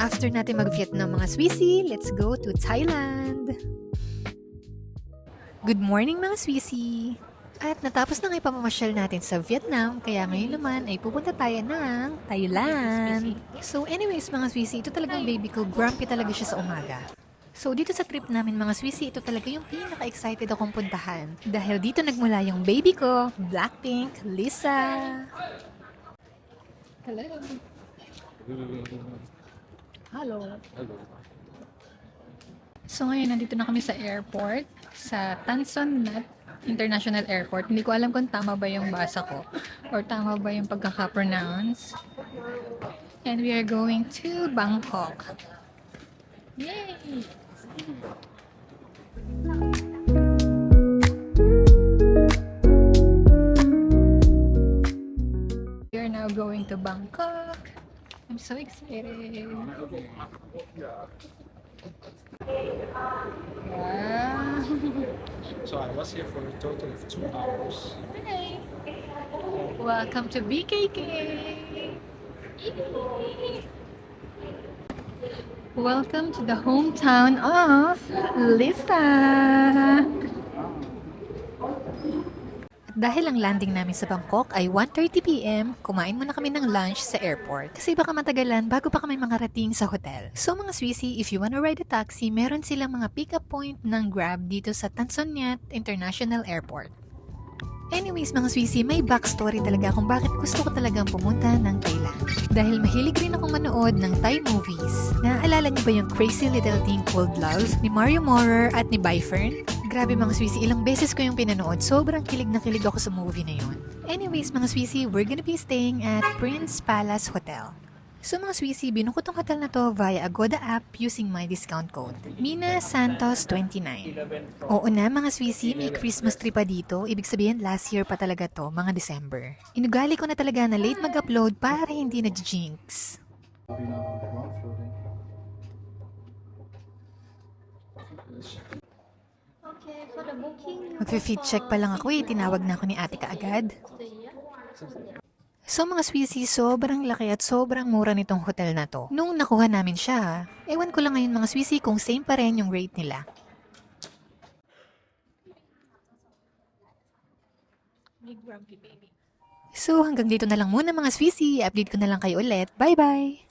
After natin mag-Vietnam mga Swissy, let's go to Thailand! Good morning mga Swissy! At natapos na nga ipamamasyal natin sa Vietnam, kaya ngayon naman ay pupunta tayo ng Thailand. So anyways mga Swissy, ito talagang baby ko, grumpy talaga siya sa umaga. So dito sa trip namin mga Swissy, ito talaga yung pinaka-excited akong puntahan. Dahil dito nagmula yung baby ko, Blackpink, Lisa. Hello. Hello. So ngayon, nandito na kami sa airport, sa Tan Son Nhat International Airport. Hindi ko alam kung tama ba yung basa ko or tama ba yung pagkaka-pronounce. And we are going to Bangkok. Yay! We are now going to Bangkok. I'm so excited. Wow. So I was here for a total of 2 hours. Hi. Welcome to BKK. Welcome to the hometown of Lisa. Dahil ang landing namin sa Bangkok ay 1:30 PM, kumain muna kami ng lunch sa airport. Kasi baka matagalan bago pa kami makarating sa hotel. So mga Swissy, if you wanna ride a taxi, meron silang mga pick-up point ng Grab dito sa Tan Son Nhat International Airport. Anyways mga Swissy, may backstory talaga kung bakit gusto ko talagang pumunta ng Thailand. Dahil mahilig rin akong manood ng Thai movies. Naaalala niyo ba yung Crazy Little Thing Called Love ni Mario Maurer at ni Byfern? Grabe mga Swissy, ilang beses ko yung pinanood. Sobrang kilig na kilig ako sa movie na yun. Anyways mga Swissy, we're gonna be staying at Prince Palace Hotel. So mga Swissy, binukod tong hotel na to via Agoda app using my discount code. Mina Santos 29. Oo na mga Swissy, may Christmas tree pa dito. Ibig sabihin last year pa talaga to, mga December. Inugali ko na talaga na late mag-upload para hindi na-jinx. Okay, for the booking. Mag-feed check pa lang ako tinawag na ako ni ate kaagad. So mga Swissy, sobrang laki at sobrang mura nitong hotel na to. Nung nakuha namin siya, ewan ko lang ngayon mga Swissy kung same pa rin yung rate nila. So hanggang dito na lang muna mga Swissy, update ko na lang kayo ulit. Bye bye!